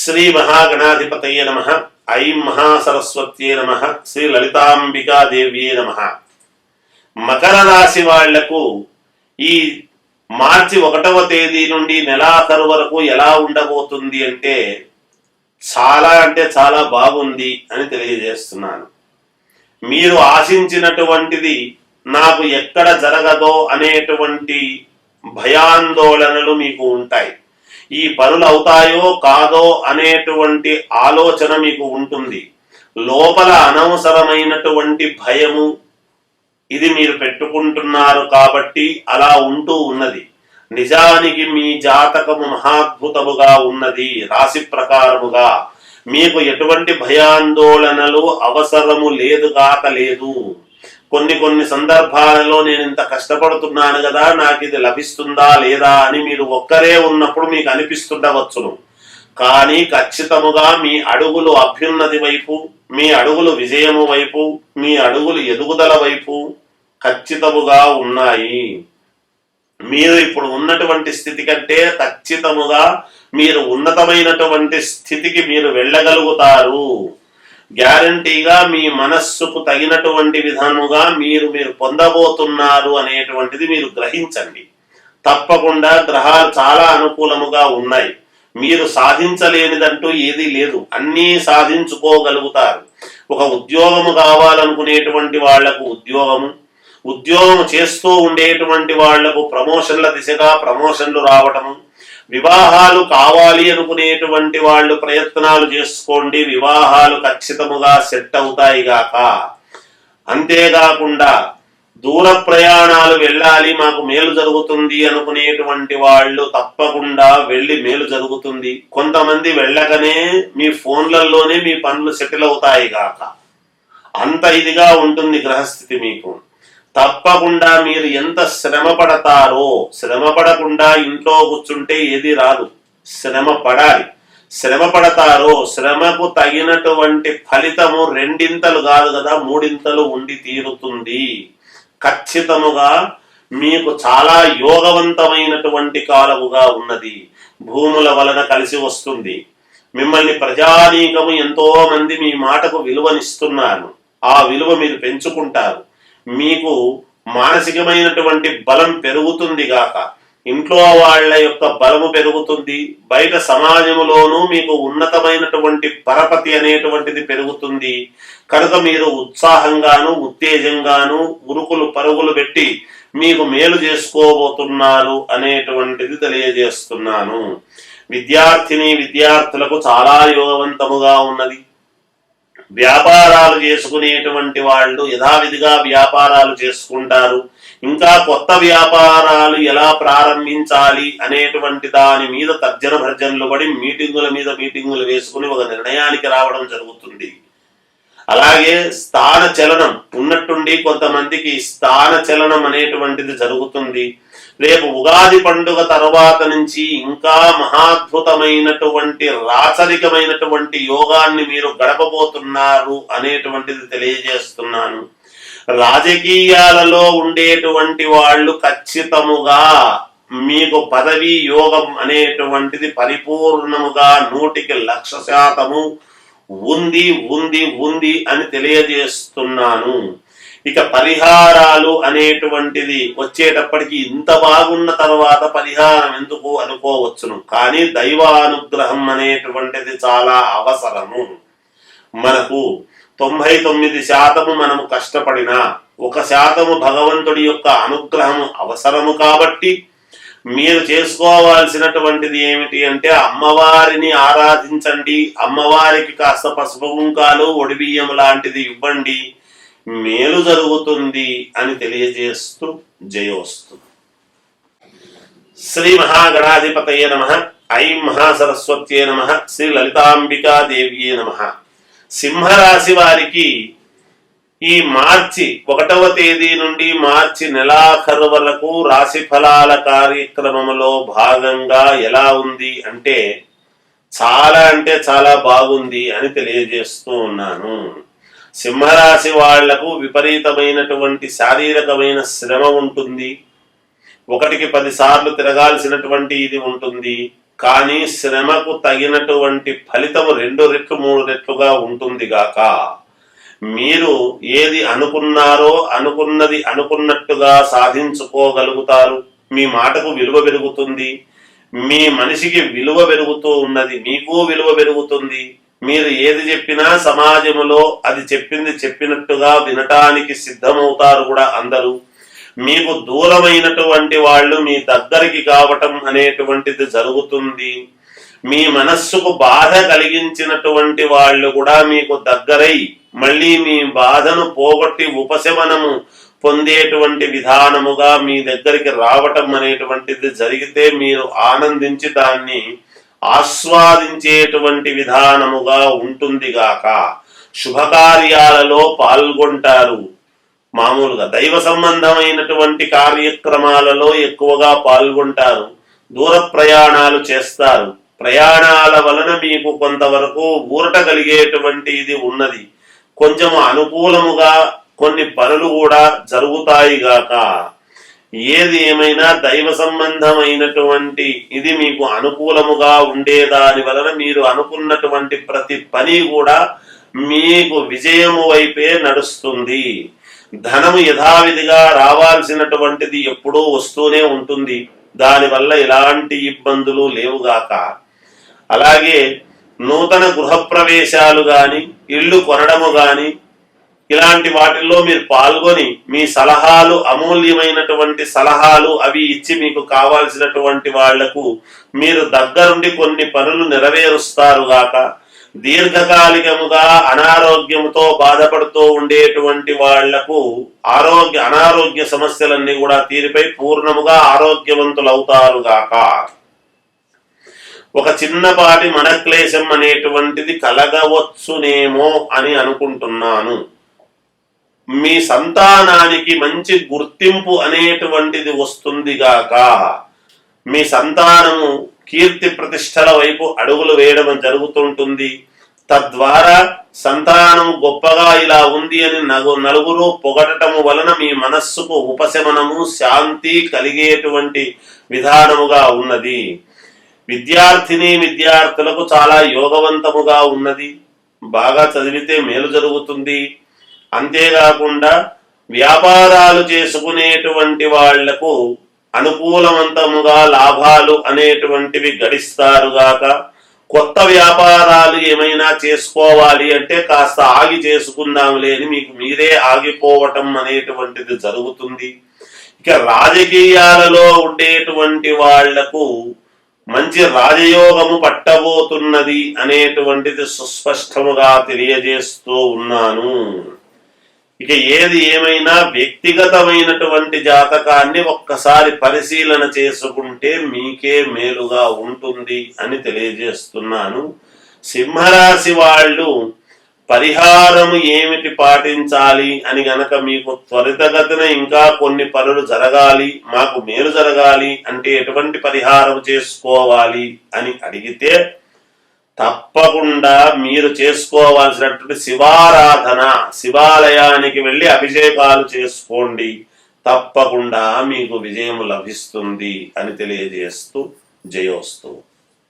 శ్రీ మహాగణాధిపతయే నమః. ఐం మహాసరస్వత్యే నమః. శ్రీ లలితాంబికాదేవ్యే నమః. మకర రాశి వాళ్లకు ఈ మార్చి 1వ తేదీ నుండి నెలాఖరు వరకు ఎలా ఉండబోతుంది అంటే చాలా బాగుంది అని తెలియజేస్తున్నాను. మీరు ఆశించినటువంటిది నాకు ఎక్కడ జరగదో అనేటువంటి భయాందోళనలు మీకు ఉంటాయి. ఈ పనులు అవుతాయో కాదో అనేటువంటి ఆలోచన మీకు ఉంటుంది. లోపల అనవసరమైనటువంటి భయము ఇది మీరు పెట్టుకుంటున్నారు కాబట్టి అలా ఉంటూ ఉన్నది. నిజానికి మీ జాతకము మహాద్భుతముగా ఉన్నది. రాశి ప్రకారముగా మీకు ఎటువంటి భయాందోళనలు అవసరము లేదు. కొన్ని సందర్భాలలో నేను ఇంత కష్టపడుతున్నాను కదా, నాకు ఇది లభిస్తుందా లేదా అని మీరు ఒక్కరే ఉన్నప్పుడు మీకు అనిపిస్తుండవచ్చును. కానీ ఖచ్చితముగా మీ అడుగులు అభ్యున్నతి వైపు, మీ అడుగులు విజయము వైపు, మీ అడుగులు ఎదుగుదల వైపు ఖచ్చితముగా ఉన్నాయి. మీరు ఇప్పుడు ఉన్నటువంటి స్థితి కంటే ఖచ్చితముగా మీరు ఉన్నతమైనటువంటి స్థితికి మీరు వెళ్ళగలుగుతారు. గ్యారంటీగా మీ మనస్సుకు తగినటువంటి విధముగా మీరు పొందబోతున్నారు అనేటువంటిది మీరు గ్రహించండి. తప్పకుండా గ్రహాలు చాలా అనుకూలముగా ఉన్నాయి. మీరు సాధించలేనిదంటూ ఏదీ లేదు, అన్నీ సాధించుకోగలుగుతారు. ఒక ఉద్యోగము కావాలనుకునేటువంటి వాళ్లకు ఉద్యోగం చేస్తూ ఉండేటువంటి వాళ్లకు ప్రమోషన్ల దిశగా ప్రమోషన్లు రావటము, వివాహాలు కావాలి అనుకునేటువంటి వాళ్ళు ప్రయత్నాలు చేసుకోండి, వివాహాలు ఖచ్చితముగా సెట్ అవుతాయి గాక. అంతేకాకుండా దూర ప్రయాణాలు వెళ్ళాలి, మాకు మేలు జరుగుతుంది అనుకునేటువంటి వాళ్ళు తప్పకుండా వెళ్ళి మేలు జరుగుతుంది. కొంతమంది వెళ్ళకనే మీ ఫోన్లలోనే మీ పనులు సెటిల్ అవుతాయి గాక. అంత ఇదిగా ఉంటుంది గ్రహస్థితి మీకు. తప్పకుండా మీరు ఎంత శ్రమ పడతారో, శ్రమ పడకుండా ఇంట్లో కూర్చుంటే ఏది రాదు. శ్రమ పడాలి. శ్రమ పడతారో శ్రమకు తగినటువంటి ఫలితము 2 కాదు కదా, 3 ఉండి తీరుతుంది. ఖచ్చితముగా మీకు చాలా యోగవంతమైనటువంటి కాలముగా ఉన్నది. భూముల వలన కలిసి వస్తుంది. మిమ్మల్ని ప్రజానీకము ఎంతో మంది మీ మాటకు విలువనిస్తున్నారు. ఆ విలువ మీరు పెంచుకుంటారు. మీకు మానసికమైనటువంటి బలం పెరుగుతుంది గాక. ఇంట్లో వాళ్ళ యొక్క బలము పెరుగుతుంది. బయట సమాజంలోనూ మీకు ఉన్నతమైనటువంటి పరపతి అనేటువంటిది పెరుగుతుంది. కనుక మీరు ఉత్సాహంగాను ఉత్తేజంగాను ఉరుకులు పరుగులు పెట్టి మీకు మేలు చేసుకోబోతున్నారు అనేటువంటిది తెలియజేస్తున్నాను. విద్యార్థులకు చాలా యోగవంతముగా ఉన్నది. వ్యాపారాలు చేసుకునేటువంటి వాళ్ళు యథావిధిగా వ్యాపారాలు చేసుకుంటారు. ఇంకా కొత్త వ్యాపారాలు ఎలా ప్రారంభించాలి అనేటువంటి దాని మీద తర్జన భర్జనలు పడి మీటింగుల మీద మీటింగులు వేసుకుని ఒక నిర్ణయానికి రావడం జరుగుతుంది. అలాగే స్థాన చలనం ఉన్నట్టుండి కొంతమందికి స్థాన చలనం అనేటువంటిది జరుగుతుంది. రేపు ఉగాది పండుగ తర్వాత నుంచి ఇంకా మహాద్భుతమైనటువంటి రాచరికమైనటువంటి యోగాన్ని మీరు గడపబోతున్నారు అనేటువంటిది తెలియజేస్తున్నాను. రాజకీయాలలో ఉండేటువంటి వాళ్ళు ఖచ్చితముగా మీకు పదవీ యోగం అనేటువంటిది పరిపూర్ణముగా 100% ఉంది అని తెలియజేస్తున్నాను. ఇక పరిహారాలు అనేటువంటిది వచ్చేటప్పటికి ఇంత బాగున్న తర్వాత పరిహారం ఎందుకు అనుకోవచ్చును. కానీ దైవానుగ్రహం అనేటువంటిది చాలా అవసరము. మనకు 99% మనము కష్టపడినా 1% భగవంతుడి యొక్క అనుగ్రహము అవసరము. కాబట్టి మీరు చేసుకోవాల్సినటువంటిది ఏమిటి అంటే అమ్మవారిని ఆరాధించండి. అమ్మవారికి కాస్త పసుపు కుంకాలు ఒడిబియ్యం లాంటిది ఇవ్వండి, మేలు జరుగుతుంది అని తెలియజేస్తూ జయోస్తు. శ్రీ మహాగణాధిపతయే నమః. ఐం మహాసరస్వత్యే నమః. శ్రీ లలితాంబికాదేవ్యే నమః. సింహరాశి వారికి ఈ మార్చి 1వ తేదీ నుండి మార్చి నెలాఖరు వరకు రాశి ఫలాల కార్యక్రమంలో భాగంగా ఎలా ఉంది అంటే చాలా బాగుంది అని తెలియజేస్తూ ఉన్నాను. సింహరాశి వాళ్లకు విపరీతమైనటువంటి శారీరకమైన శ్రమ ఉంటుంది. 1కి 10 సార్లు తిరగాల్సినటువంటి ఇది ఉంటుంది. కానీ శ్రమకు తగినటువంటి ఫలితము 2 రెట్లు 3 రెట్లుగా ఉంటుంది గాక. మీరు ఏది అనుకున్నారో అనుకున్నది అనుకున్నట్టుగా సాధించుకోగలుగుతారు. మీ మాటకు విలువ పెరుగుతుంది, మీ మనిషికి విలువ పెరుగుతూ ఉన్నది, మీకు విలువ పెరుగుతుంది. మీరు ఏది చెప్పినా సమాజంలో అది చెప్పింది చెప్పినట్టుగా వినటానికి సిద్ధమవుతారు కూడా అందరూ. మీకు దూరమైనటువంటి వాళ్ళు మీ దగ్గరికి కావటం అనేటువంటిది జరుగుతుంది. మీ మనస్సుకు బాధ కలిగించినటువంటి వాళ్ళు కూడా మీకు దగ్గరై మళ్ళీ మీ బాధను పోగొట్టి ఉపశమనము పొందేటువంటి విధానముగా మీ దగ్గరికి రావటం అనేటువంటిది జరిగితే మీరు ఆనందించి దాన్ని ఆస్వాదించేటువంటి విధానముగా ఉంటుంది గాక. శుభకార్యాలలో పాల్గొంటారు. మామూలుగా దైవ సంబంధమైనటువంటి కార్యక్రమాలలో ఎక్కువగా పాల్గొంటారు. దూర ప్రయాణాలు చేస్తారు. ప్రయాణాల వలన మీకు కొంతవరకు ఊరట కలిగేటువంటి ఇది ఉన్నది. కొంచెం అనుకూలముగా కొన్ని పనులు కూడా జరుగుతాయి గాక. ఏది ఏమైనా దైవ సంబంధమైనటువంటి ఇది మీకు అనుకూలముగా ఉండేదాని వలన మీరు అనుకున్నటువంటి ప్రతి పని కూడా మీకు విజయము వైపే నడుస్తుంది. ధనము యథావిధిగా రావాల్సినటువంటిది ఎప్పుడూ వస్తూనే ఉంటుంది. దానివల్ల ఎలాంటి ఇబ్బందులు లేవుగాక. అలాగే నూతన గృహప్రవేశాలు గాని ఇల్లు కొనడము గాని ఇలాంటి వాటిల్లో మీరు పాల్గొని మీ సలహాలు అమూల్యమైనటువంటి సలహాలు అవి ఇచ్చి మీకు కావాల్సినటువంటి వాళ్లకు మీరు దగ్గరుండి కొన్ని పనులు నెరవేరుస్తారుగాక. దీర్ఘకాలికముగా అనారోగ్యముతో బాధపడుతూ ఉండేటువంటి వాళ్లకు అనారోగ్య సమస్యలన్నీ కూడా తీరిపై పూర్ణముగా ఆరోగ్యవంతులవుతారుగాక. ఒక చిన్నపాటి మనక్లేశం అనేటువంటిది కలగవచ్చునేమో అని అనుకుంటున్నాను. మీ సంతానానికి మంచి గుర్తింపు అనేటువంటిది వస్తుంది గాక. మీ సంతానము కీర్తి ప్రతిష్టల వైపు అడుగులు వేయడం జరుగుతుంటుంది. తద్వారా సంతానం గొప్పగా ఇలా ఉంది అని నలుగురు పొగడటము వలన మీ మనస్సుకు ఉపశమనము శాంతి కలిగేటువంటి విధానముగా ఉన్నది. విద్యార్థులకు చాలా యోగవంతముగా ఉన్నది. బాగా చదివితే మేలు జరుగుతుంది. అంతేకాకుండా వ్యాపారాలు చేసుకునేటువంటి వాళ్లకు అనుకూలవంతముగా లాభాలు అనేటువంటివి గడిస్తారుగాక. కొత్త వ్యాపారాలు ఏమైనా చేసుకోవాలి అంటే కాస్త ఆగి చేసుకుందాంలే అని మీకు మీరే ఆగిపోవటం అనేటువంటిది జరుగుతుంది. ఇక రాజకీయాలలో ఉండేటువంటి వాళ్లకు మంచి రాజయోగము పట్టబోతున్నది అనేటువంటిది సుస్పష్టముగా తెలియజేస్తూ ఉన్నాను. ఇక ఏది ఏమైనా వ్యక్తిగతమైనటువంటి జాతకాన్ని ఒక్కసారి పరిశీలన చేసుకుంటే మీకే మేలుగా ఉంటుంది అని తెలియజేస్తున్నాను. సింహరాశి వాళ్ళు పరిహారము ఏమిటి పాటించాలి అని గనక మీకు త్వరితగతిన ఇంకా కొన్ని పనులు జరగాలి, మాకు మేలు జరగాలి అంటే ఎటువంటి పరిహారం చేసుకోవాలి అని అడిగితే తప్పకుండా మీరు చేసుకోవాల్సినటువంటి శివారాధన, శివాలయానికి వెళ్ళి అభిషేకాలు చేసుకోండి. తప్పకుండా మీకు విజయం లభిస్తుంది అని తెలియజేస్తూ జయోస్తు.